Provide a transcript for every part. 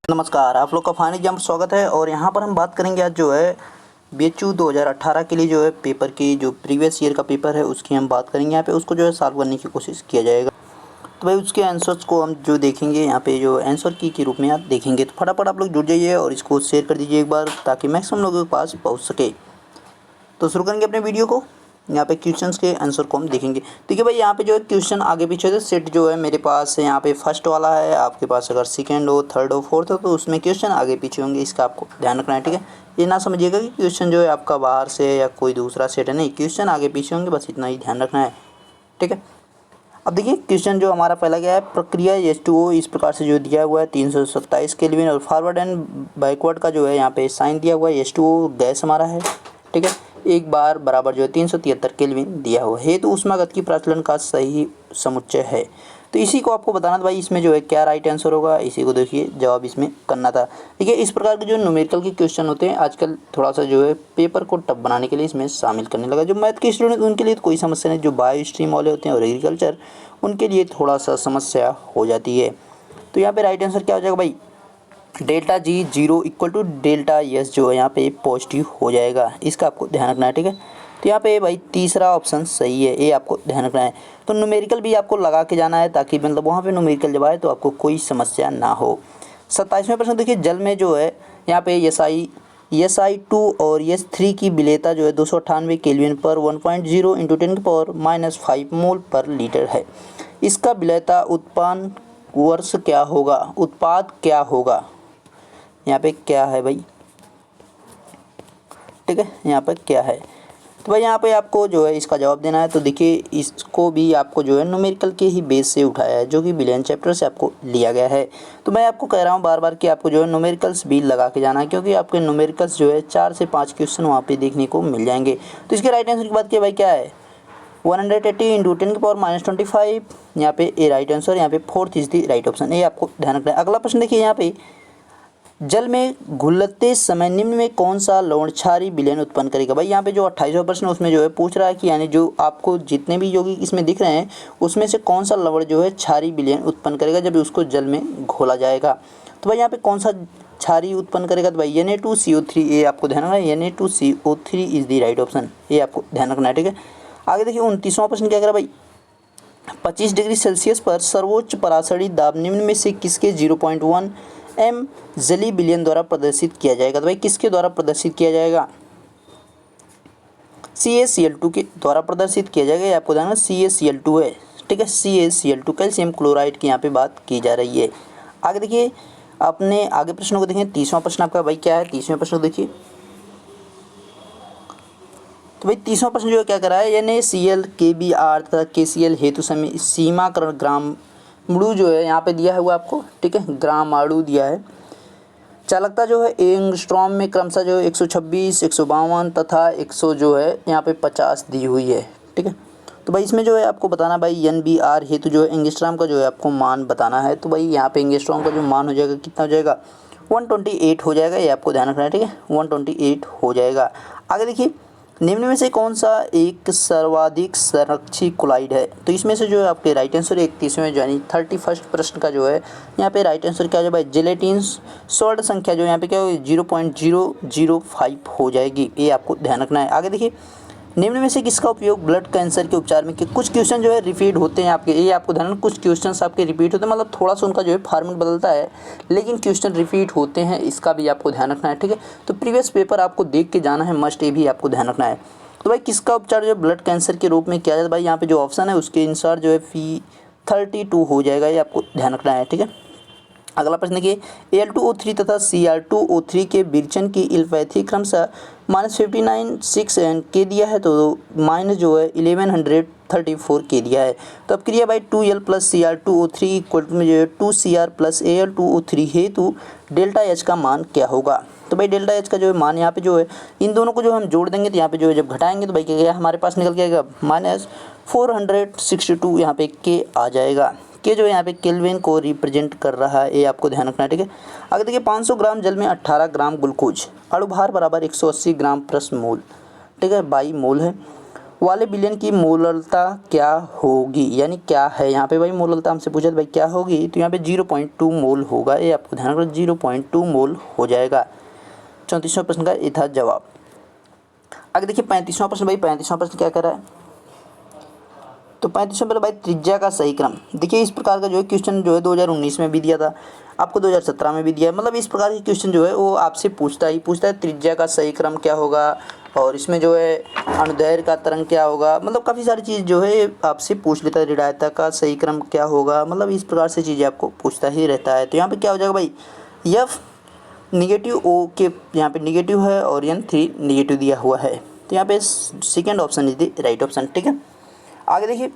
नमस्कार, आप लोग का फाइनल एग्जाम स्वागत है। और यहाँ पर हम बात करेंगे आज जो है बीएचयू 2018 के लिए जो है पेपर की जो प्रीवियस ईयर का पेपर है उसकी हम बात करेंगे। यहाँ पे उसको जो है सॉल्व करने की कोशिश किया जाएगा। तो भाई उसके आंसर्स को हम जो देखेंगे यहाँ पे जो आंसर की के रूप में आप देखेंगे। तो फटाफट आप लोग जुड़ जाइए और इसको शेयर कर दीजिए एक बार ताकि मैक्सिमम लोगों के पास पहुँच सके। तो शुरू करेंगे अपने वीडियो को। यहाँ पे क्वेश्चंस के आंसर को हम देखेंगे। ठीक है भाई, यहाँ पे जो है क्वेश्चन आगे पीछे से सेट जो है मेरे पास यहाँ पे फर्स्ट वाला है, आपके पास अगर सेकंड हो, थर्ड हो, फोर्थ हो तो उसमें क्वेश्चन आगे पीछे होंगे। इसका आपको ध्यान रखना है। ठीक है, ये ना समझिएगा कि क्वेश्चन जो है आपका बाहर से या कोई दूसरा सेट है, नहीं, क्वेश्चन आगे पीछे होंगे, बस इतना ही ध्यान रखना है। ठीक है, अब देखिए क्वेश्चन जो हमारा पहला गया है, प्रक्रिया H2O इस प्रकार से जो दिया हुआ है 327 केल्विन और फॉरवर्ड एंड बैकवर्ड का जो है यहाँ पे साइन दिया हुआ है। H2O गैस हमारा है। ठीक है, एक बार बराबर जो है 373 केल्विन दिया हुआ है। हेतु ऊष्मागत की प्रचलन का सही समुच्चय है। तो इसी को आपको बताना था भाई, इसमें जो है क्या राइट आंसर होगा, इसी को देखिए जवाब इसमें करना था। देखिए इस प्रकार के जो न्यूमेरिकल के क्वेश्चन होते हैं आजकल थोड़ा सा जो है पेपर को टफ बनाने के लिए इसमें शामिल करने लगा। जो मैथ के स्टूडेंट उनके लिए तो कोई समस्या नहीं, जो बायो स्ट्रीम वाले होते हैं और एग्रीकल्चर उनके लिए थोड़ा सा समस्या हो जाती है। तो यहाँ पे राइट आंसर क्या हो जाएगा भाई, delta G 0 equal to delta S जो है यहाँ पे पॉजिटिव हो जाएगा। इसका आपको ध्यान रखना है। ठीक है, तो यहाँ पे भाई तीसरा ऑप्शन सही है, ये आपको ध्यान रखना है। तो न्यूमेरिकल भी आपको लगा के जाना है ताकि मतलब वहाँ पे न्यूमेरिकल जब आए तो आपको कोई समस्या ना हो। 27वें प्रश्न देखिए, जल में जो है यहाँ पे SI2 और S3 की विलेयता जो है 298 केल्विन पर 1.0 इंटू 10⁻⁻5 मोल पर लीटर है। इसका विलेयता उत्पादन वर्ष क्या होगा, उत्पाद क्या होगा, यहाँ पे क्या है भाई। ठीक है, यहाँ पर क्या है, तो भाई यहाँ पे आपको जो है इसका जवाब देना है। तो देखिए इसको भी आपको जो है न्यूमेरिकल के ही बेस से उठाया है, जो कि बिलियन चैप्टर से आपको लिया गया है। तो मैं आपको कह रहा हूँ बार बार कि आपको जो है न्यूमेरिकल्स भी लगा के जाना है, क्योंकि आपके न्यूमेरिकल्स जो है 4 से 5 क्वेश्चन वहाँ पे देखने को मिल जाएंगे। तो इसके राइट आंसर की बात किया भाई, क्या है 180 इंटू 10⁻⁻25, यहाँ पे ए राइट आंसर, यहाँ पे fourth is the right option, ये आपको ध्यान रखना है। अगला प्रश्न देखिए, यहाँ पे जल में घुलते समय निम्न में कौन सा लवण क्षारीय विलयन उत्पन्न करेगा। भाई यहाँ पे जो 28वां प्रश्न उसमें जो है पूछ रहा है कि यानी जो आपको जितने भी यौगिक इसमें दिख रहे हैं उसमें से कौन सा लवण जो है क्षारीय विलयन उत्पन्न करेगा जब उसको जल में घोला जाएगा। तो भाई यहाँ पे कौन सा क्षारीय उत्पन्न करेगा, तो भाई Na2CO3, ये आपको ध्यान रखना है। Na2CO3 is the right option, ये आपको ध्यान रखना है। ठीक है, आगे देखिए 29वां प्रश्न क्या करा भाई, 25 डिग्री सेल्सियस पर सर्वोच्च परासरी दाब निम्न में से किसके 0.1 m जली विलयन द्वारा प्रदर्शित किया जाएगा। तो भाई किसके द्वारा प्रदर्शित किया जाएगा, CaCl2 के द्वारा प्रदर्शित किया जाएगा। ये आपको ध्यान है CaCl2 है। ठीक है, CaCl2 कैल्शियम क्लोराइड की यहाँ पे बात की जा रही है। आगे देखिए अपने आगे प्रश्नों को देखें। 30वां प्रश्न आपका भाई क्या है, 30वें प्रश्न देखिए। तो भाई 30वां प्रश्न जो है क्या करा है, NaCl KBr तथा KCl हेतु सीमाकरण ग्राम मड़ु जो है यहाँ पे दिया है वो आपको। ठीक है, ग्राम आड़ू दिया है। चालकता जो है एंगस्ट्रॉम में क्रमशः जो है 126, 152 तथा 100 जो है यहाँ पे 50 दी हुई है। ठीक है, तो भाई इसमें जो है आपको बताना भाई NBR हेतु जो है एंगस्ट्रॉम का जो है आपको मान बताना है। तो भाई यहाँ पे एंगस्ट्रॉम का जो मान हो जाएगा कितना हो जाएगा, 128 हो जाएगा, ये आपको ध्यान रखना है। ठीक है, 128 हो जाएगा। आगे देखिए निम्न में से कौन सा एक सर्वाधिक संरक्षित क्लोराइड है। तो इसमें से जो है आपके राइट आंसर 31वें यानी 31 प्रश्न का जो है यहाँ पे राइट आंसर क्या हो जाएगा, जेलेटिन सॉल्ट संख्या जो यहाँ पे क्या होगी 0.005 हो जाएगी, ये आपको ध्यान रखना है। आगे देखिए निम्न में से किसका उपयोग ब्लड कैंसर के उपचार में, कि कुछ क्वेश्चन जो है रिपीट होते हैं आपके, ये आपको ध्यान रखना, कुछ क्वेश्चन आपके रिपीट होते हैं, मतलब थोड़ा सा उनका जो है फॉर्मेट बदलता है लेकिन क्वेश्चन रिपीट होते हैं, इसका भी आपको ध्यान रखना है। ठीक है, तो प्रीवियस पेपर आपको देख के जाना है, मस्ट, ये भी आपको ध्यान रखना है। तो भाई किसका उपचार जो है ब्लड कैंसर के रूप में किया जाता है, भाई यहाँ पे जो ऑप्शन है उसके अनुसार जो है P32 हो जाएगा, ये आपको ध्यान रखना है। ठीक है, अगला प्रश्न देखिए Al2O3 तथा Cr2O3 के विरचन की इल्पैथी क्रमशः -59 एन के दिया है, तो माइनस जो है 1134 के दिया है। तो अब क्रिया भाई 2L प्लस Cr2O3 इक्वल में जो है 2Cr प्लस Al2O3 हेतु डेल्टा H का मान क्या होगा। तो भाई डेल्टा H का जो है मान यहाँ पे जो है इन दोनों को जो हम जोड़ देंगे तो यहाँ पे जो है जब घटाएंगे तो भाई क्या हमारे पास निकल के आएगा -462, यहाँ पे के आ जाएगा। के जो है यहाँ पे केल्विन को रिप्रेजेंट कर रहा है, ये आपको ध्यान रखना है। ठीक है, आगे देखिए 500 ग्राम जल में 18 ग्राम ग्लूकोज, अणुभार बराबर 180 ग्राम प्रति मोल। ठीक है, 22 मोल है। वाले विलयन की मोलरता क्या होगी, यानी क्या है यहाँ पे भाई मोलरता हमसे पूछा था भाई क्या होगी, तो यहाँ पे 0.2 मोल होगा, ये आपको ध्यान रखना 0.2 मोल हो जाएगा। 34वां प्रश्न का ये था जवाब। आगे देखिए 35वां प्रश्न, भाई 35वां प्रश्न क्या कर रहा है, तो 35वां प्रश्न भाई त्रिज्या का सही क्रम। देखिए इस प्रकार का जो है क्वेश्चन जो है 2019 में भी दिया था, आपको 2017 में भी दिया है, मतलब इस प्रकार के क्वेश्चन जो है वो आपसे पूछता है त्रिज्या का सही क्रम क्या होगा, और इसमें जो है अनुदैर्घ्य का तरंग क्या होगा, मतलब काफ़ी सारी चीज़ जो है आपसे पूछ लेता है। ऋणायता का सही क्रम क्या होगा, मतलब इस प्रकार से चीज़ें आपको पूछता ही रहता है। तो यहाँ पे क्या हो जाएगा भाई, एफ निगेटिव ओ के यहाँ पे निगेटिव है और एन 3 निगेटिव दिया हुआ है, तो यहाँ पे second option is the right option. ठीक है, आगे देखिए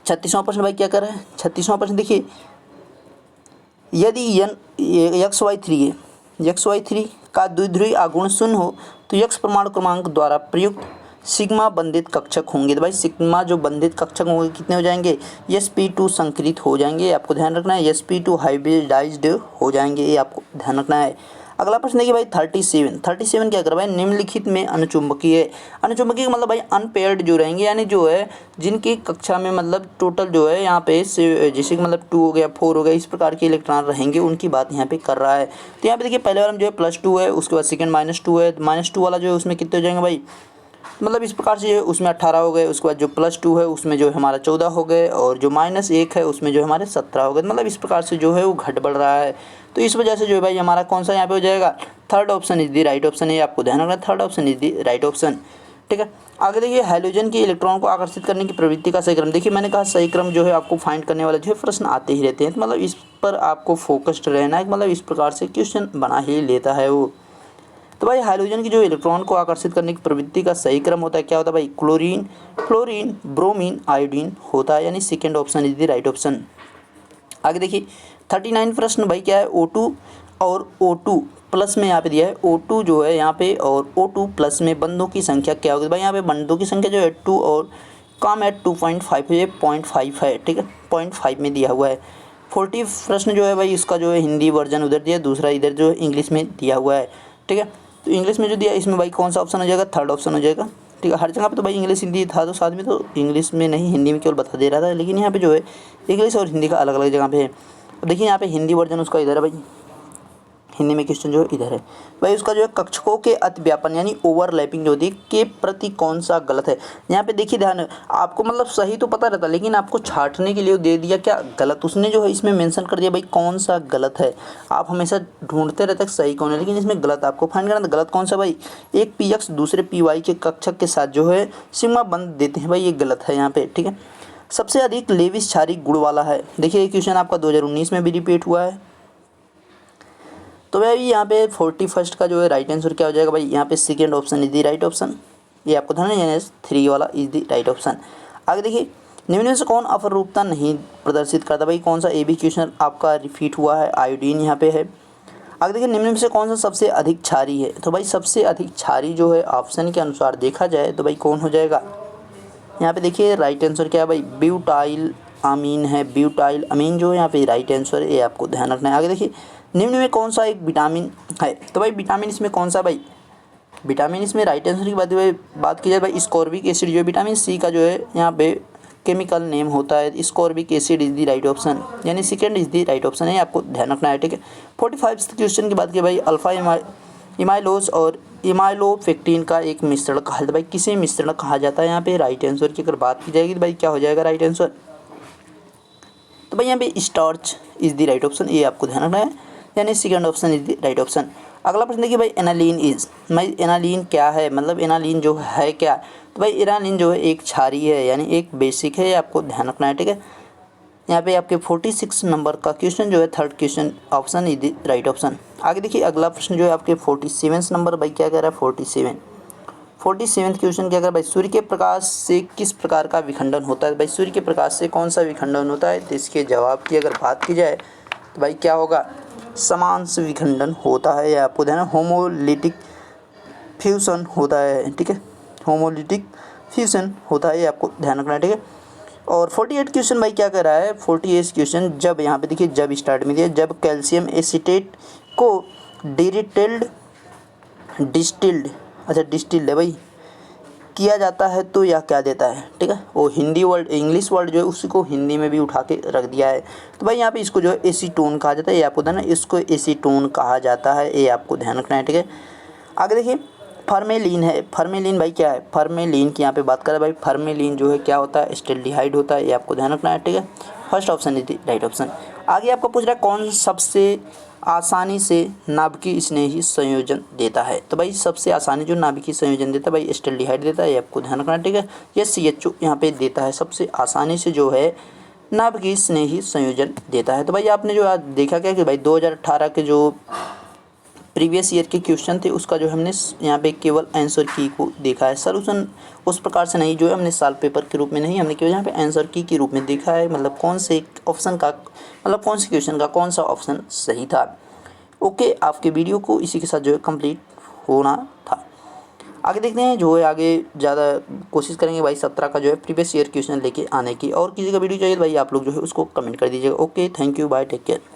36वां प्रश्न भाई क्या कर रहा है, 36वां प्रश्न देखिए, यदि एन XY3 है, XY3 का द्विध्रुवी आघूर्ण शून्य हो तो X परमाणु क्रमांक द्वारा प्रयुक्त सिग्मा बंधित कक्षक होंगे। तो भाई सिग्मा जो बंधित कक्षक होंगे कितने हो जाएंगे, sp2 संकरित हो जाएंगे, आपको ध्यान रखना है, sp2 हाइब्रिडाइज्ड हो जाएंगे, ये आपको ध्यान रखना है। अगला प्रश्न देखिए भाई 37 क्या कर भाई, निम्नलिखित में अनुचुंबकीय का मतलब भाई अनपेयर्ड जो रहेंगे, यानी जो है जिनकी कक्षा में मतलब टोटल जो है यहाँ पे जैसे कि मतलब 2 हो गया 4 हो गया इस प्रकार के इलेक्ट्रॉन रहेंगे, उनकी बात यहाँ पे कर रहा है। तो यहाँ पे देखिए पहले वाला में जो है +2 है, उसके बाद सेकंड -2 है, -2 वाला जो है उसमें कितने हो जाएंगे भाई, मतलब इस प्रकार से उसमें 18 हो गए, उसके बाद जो +2 है उसमें जो है हमारा 14 हो गए, और जो -1 है उसमें जो हमारे 17 हो गए, मतलब इस प्रकार से जो है वो घट बढ़ रहा है। तो इस वजह से जो है भाई हमारा कौन सा यहाँ पे हो जाएगा, third option is the right option है, आपको ध्यान रखना, third option is the right option. ठीक है, आगे देखिए हाइड्रोजन के इलेक्ट्रॉन को आकर्षित करने की प्रवृत्ति का सही क्रम। देखिए मैंने कहा सही क्रम जो है आपको फाइंड करने वाले जो है प्रश्न आते ही रहते हैं, तो मतलब इस पर आपको फोकस्ड रहना है, मतलब इस प्रकार से क्वेश्चन बना ही लेता है वो। तो भाई हाइड्रोजन की जो इलेक्ट्रॉन को आकर्षित करने की प्रवृत्ति का सही क्रम होता है, क्या होता है भाई, क्लोरीन, फ्लोरीन, ब्रोमीन, आयोडीन होता है, यानी second option is the right option. आगे देखिए 39 प्रश्न भाई क्या है, O2 और O2 प्लस में यहाँ पे दिया है, O2 जो है यहाँ पे और O2 प्लस में बंधों की संख्या क्या होगी, भाई यहाँ पे बंधों की संख्या जो है 2 और कम है 2.5 है, 0.5 है, ठीक है 0.5 में दिया हुआ है। 40 प्रश्न जो है भाई इसका जो है हिंदी वर्जन उधर दिया, दूसरा इधर जो है इंग्लिश में दिया हुआ है। ठीक है, तो इंग्लिश में जो दिया इसमें भाई कौन सा ऑप्शन हो जाएगा, थर्ड ऑप्शन हो जाएगा। ठीक है, हर जगह पे तो भाई इंग्लिश हिंदी था, तो साथ में तो इंग्लिश में नहीं हिंदी में केवल बता दे रहा था, लेकिन यहाँ पे जो है इंग्लिश और हिंदी का अलग अलग जगह पे है। अब देखिए यहाँ पे हिंदी वर्जन उसका इधर है भाई, हिंदी में क्वेश्चन जो है इधर है भाई, उसका जो है कक्षकों के अतिव्यापन यानी ओवरलैपिंग जो होती है के प्रति कौन सा गलत है। यहाँ पे देखिए ध्यान, आपको मतलब सही तो पता रहता, लेकिन आपको छांटने के लिए दे दिया क्या गलत, उसने जो है इसमें मेंशन कर दिया भाई कौन सा गलत है। आप हमेशा ढूंढते रहते हैं सही कौन है, लेकिन इसमें गलत आपको फाइंड करना, गलत कौन सा भाई, एक PX दूसरे PY के कक्षक के साथ जो है सिग्मा बंध देते हैं भाई, ये गलत है यहाँ पे। ठीक है, सबसे अधिक लेविस क्षारीय गुण वाला है, देखिए ये क्वेश्चन आपका 2019 में भी रिपीट हुआ है। तो भाई यहाँ पे 41 का जो है राइट आंसर क्या हो जाएगा भाई, यहाँ पे second option is the right option, ये आपको ध्यान है, 3 वाला इज द राइट ऑप्शन। आगे देखिए निम्न में से कौन अपरूपता नहीं प्रदर्शित करता, भाई कौन सा, ए भी क्वेश्चन आपका रिपीट हुआ है, आयोडीन यहाँ पे है। आगे देखिए निम्न में से कौन सा सबसे अधिक क्षारीय है, तो भाई सबसे अधिक क्षारीय जो है ऑप्शन के अनुसार देखा जाए तो भाई कौन हो जाएगा, यहाँ पे देखिए राइट आंसर क्या है भाई, ब्यूटाइल अमीन है, ब्यूटाइल अमीन जो है यहाँ पे राइट आंसर है, ये आपको ध्यान रखना है। आगे देखिए निम्न में कौन सा एक विटामिन है, तो भाई विटामिन इसमें कौन सा भाई, विटामिन इसमें राइट आंसर की बात की जाए भाई स्कॉर्बिक एसिड जो है, विटामिन C का जो है यहाँ पे केमिकल नेम होता है, ascorbic acid is the right option, यानी second is the right option है, आपको ध्यान रखना है। ठीक है, 45 क्वेश्चन की बात की भाई अल्फा इमाइलोज और इमाइलोपेक्टिन का एक मिश्रण कहा जाता है, भाई किसे मिश्रण कहा जाता है, यहाँ पे राइट आंसर की अगर बात की जाएगी तो भाई क्या हो जाएगा राइट आंसर, तो भाई यहाँ पे starch is the right option, ये आपको ध्यान रखना है, यानी second option is the right option. अगला प्रश्न देखिए भाई एनालीन इज, भाई एनालीन क्या है, मतलब एनालीन जो है क्या, तो भाई एनालीन जो है एक क्षारीय है, यानी एक बेसिक है, आपको ध्यान रखना है। ठीक है, यहाँ पे आपके 46 नंबर का क्वेश्चन जो है third question option is the right option. आगे देखिए अगला प्रश्न जो है आपके 47 नंबर भाई क्या कह रहा है, 47 क्वेश्चन क्या कर भाई, सूर्य के प्रकाश से किस प्रकार का विखंडन होता है, भाई सूर्य के प्रकाश से कौन सा विखंडन होता है, तो इसके जवाब की अगर बात की जाए तो भाई क्या होगा, समांश विखंडन होता है, या आपको ध्यान, होमोलिटिक फ्यूजन होता है। ठीक है, होमोलिटिक फ्यूजन होता है, ये आपको ध्यान रखना है। ठीक है, और 48 क्वेश्चन भाई क्या कर रहा है, 48 क्वेश्चन जब यहाँ पे देखिए जब स्टार्ट में दिया, जब कैल्शियम एसीटेट को डिस्टिल्ड है भाई, किया जाता है तो यह क्या देता है, ठीक है। वो हिंदी वर्ड इंग्लिश वर्ड जो है उसी को हिंदी में भी उठा के रख दिया है। तो भाई यहाँ पे इसको जो है एसीटोन कहा जाता है, ये आपको ध्यान है, इसको एसीटोन कहा जाता है, ये आपको ध्यान रखना है, ठीक है। आगे देखिए फर्मेलिन है। फर्मेलिन भाई क्या है, फर्मेलिन की यहाँ पे बात करें भाई, फर्मेलिन जो है क्या होता है, एस्टेल्डिहाइड होता है, ये आपको ध्यान रखना है, ठीक है। First option is the right option. आगे आपको पूछ रहा है कौन सबसे आसानी से नाभिकीय स्नेही संयोजन देता है। तो भाई सबसे आसानी जो नाभिकीय संयोजन देता है भाई एस्टेल्डिहाइड देता है, ये आपको ध्यान रखना है, ठीक है। ये CHO यहाँ पे देता है, सबसे आसानी से जो है नाभिकीय स्नेही संयोजन देता है। तो भाई आपने जो आज देखा क्या कि भाई 2018 के जो प्रीवियस ईयर के क्वेश्चन थे उसका जो हमने यहाँ पे केवल आंसर की को देखा है, सॉल्यूशन उस प्रकार से नहीं जो है हमने सॉल्व पेपर के रूप में नहीं, हमने केवल यहाँ पे आंसर की के रूप में देखा है, मतलब कौन से ऑप्शन का, मतलब कौन से क्वेश्चन का कौन सा ऑप्शन सही था। ओके, आपके वीडियो को इसी के साथ जो है कंप्लीट होना था। आगे देखते हैं जो है, आगे ज़्यादा कोशिश करेंगे भाई 17 का जो है प्रीवियस ईयर क्वेश्चन लेके आने की। और किसी का वीडियो चाहिए तो भाई आप लोग जो है उसको कमेंट कर दीजिएगा। Okay, thank you, bye, take care.